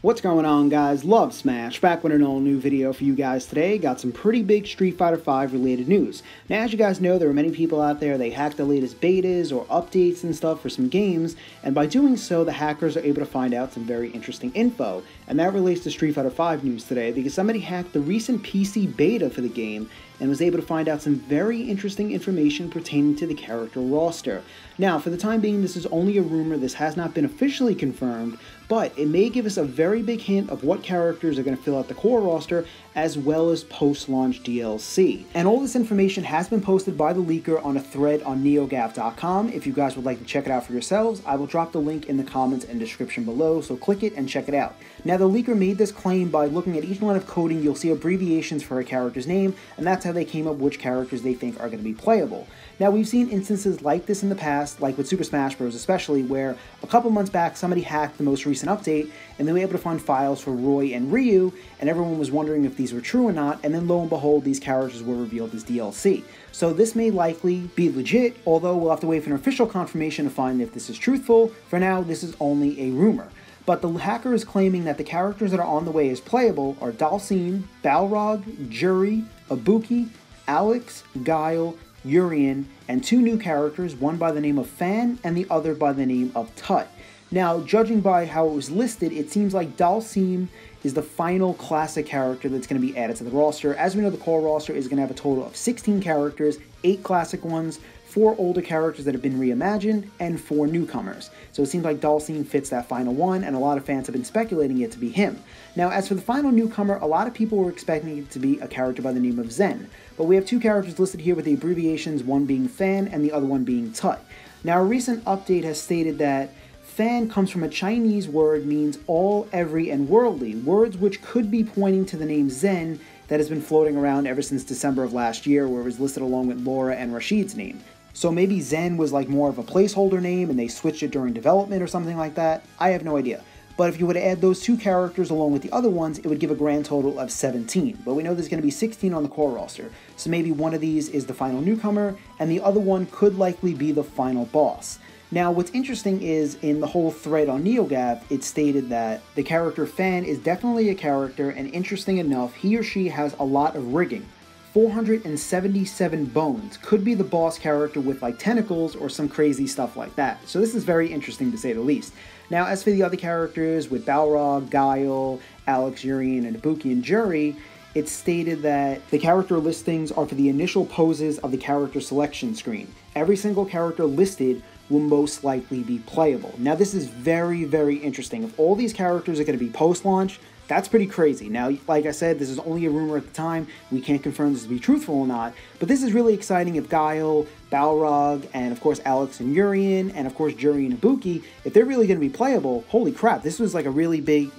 What's going on, guys? Love Smash, back with an all-new video for you guys today. Got some pretty big Street Fighter V related news. Now, as you guys know, there are many people out there, they hack the latest betas or updates and stuff for some games, and by doing so, the hackers are able to find out some very interesting info. And that relates to Street Fighter V news today, because somebody hacked the recent PC beta for the game and was able to find out some very interesting information pertaining to the character roster. Now, for the time being, this is only a rumor, this has not been officially confirmed, but it may give us a very big hint of what characters are going to fill out the core roster, as well as post-launch DLC. And all this information has been posted by the leaker on a thread on NeoGAF.com. If you guys would like to check it out for yourselves, I will drop the link in the comments and description below, so click it and check it out. Now, the leaker made this claim by looking at each line of coding. You'll see abbreviations for a character's name, and that's how they came up with which characters they think are going to be playable. Now, we've seen instances like this in the past, like with Super Smash Bros. Especially, where a couple months back somebody hacked the most recent update, and they were able to find files for Roy and Ryu, and everyone was wondering if these were true or not, and then lo and behold, these characters were revealed as DLC. So this may likely be legit, although we'll have to wait for an official confirmation to find if this is truthful. For now, this is only a rumor. But the hacker is claiming that the characters that are on the way as playable are Dhalsim, Balrog, Juri, Ibuki, Alex, Guile, Urien, and two new characters, one by the name of Fan and the other by the name of Tut. Now, judging by how it was listed, it seems like Dhalsim is the final classic character that's going to be added to the roster. As we know, the core roster is going to have a total of 16 characters, 8 classic ones, 4 older characters that have been reimagined, and 4 newcomers. So it seems like Dhalsim fits that final one, and a lot of fans have been speculating it to be him. Now, as for the final newcomer, a lot of people were expecting it to be a character by the name of Zen, but we have 2 characters listed here with the abbreviations, one being Fan and the other one being Tut. Now, a recent update has stated that Fan comes from a Chinese word, means all, every, and worldly, words which could be pointing to the name Zen that has been floating around ever since December of last year, where it was listed along with Laura and Rashid's name. So maybe Zen was like more of a placeholder name and they switched it during development or something like that. I have no idea. But if you were to add those 2 characters along with the other ones, it would give a grand total of 17. But we know there's going to be 16 on the core roster. So maybe one of these is the final newcomer, and the other one could likely be the final boss. Now, what's interesting is, in the whole thread on NeoGAF, it stated that the character Fan is definitely a character, and interesting enough, he or she has a lot of rigging. 477 bones. Could be the boss character with like tentacles or some crazy stuff like that. So this is very interesting to say the least. Now, as for the other characters with Balrog, Guile, Alex, Urien, and Ibuki and Juri, it's stated that the character listings are for the initial poses of the character selection screen. Every single character listed will most likely be playable. Now, this is very, very interesting. If all these characters are going to be post-launch, that's pretty crazy. Now, like I said, this is only a rumor at the time. We can't confirm this to be truthful or not, but this is really exciting if Guile, Balrog, and of course Alex and Urien, and of course Juri and Ibuki, if they're really going to be playable, holy crap, this was like a really big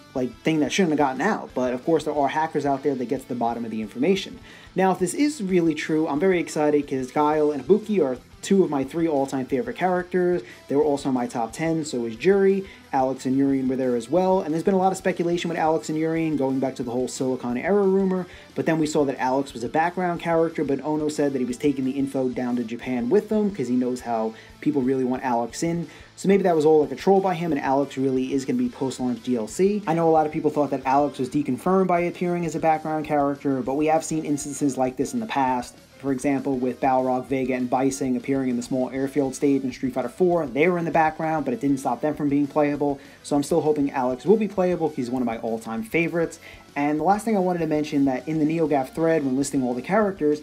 thing that shouldn't have gotten out. But of course, there are hackers out there that get to the bottom of the information. Now, if this is really true, I'm very excited because Guile and Ibuki are 2 of my 3 all-time favorite characters. They were also in my top 10, so is Juri. Alex and Urien were there as well, and there's been a lot of speculation with Alex and Urien going back to the whole Silicon Era rumor, but then we saw that Alex was a background character, but Ono said that he was taking the info down to Japan with them because he knows how people really want Alex in. So maybe that was all like a troll by him, and Alex really is going to be post-launch DLC. I know a lot of people thought that Alex was deconfirmed by appearing as a background character, but we have seen instances like this in the past. For example, with Balrog, Vega, and Bison appearing in the small airfield stage in Street Fighter IV, they were in the background, but it didn't stop them from being playable. So I'm still hoping Alex will be playable. He's one of my all-time favorites. And the last thing I wanted to mention, that in the NeoGAF thread, when listing all the characters,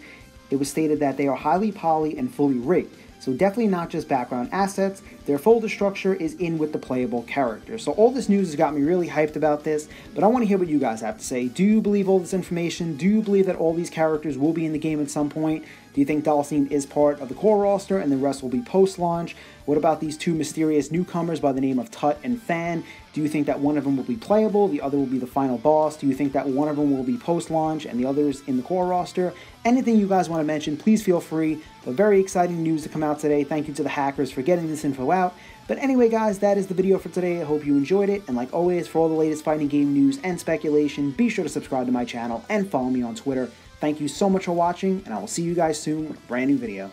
it was stated that they are highly poly and fully rigged. So definitely not just background assets. Their folder structure is in with the playable characters. So all this news has got me really hyped about this, but I want to hear what you guys have to say. Do you believe all this information? Do you believe that all these characters will be in the game at some point? Do you think Dhalsim is part of the core roster and the rest will be post-launch? What about these 2 mysterious newcomers by the name of Tut and Fan? Do you think that one of them will be playable, the other will be the final boss? Do you think that one of them will be post-launch and the others in the core roster? Anything you guys want to mention, please feel free. But very exciting news to come out today. Thank you to the hackers for getting this info out. But anyway, guys, that is the video for today. I hope you enjoyed it. And like always, for all the latest fighting game news and speculation, be sure to subscribe to my channel and follow me on Twitter. Thank you so much for watching, and I will see you guys soon with a brand new video.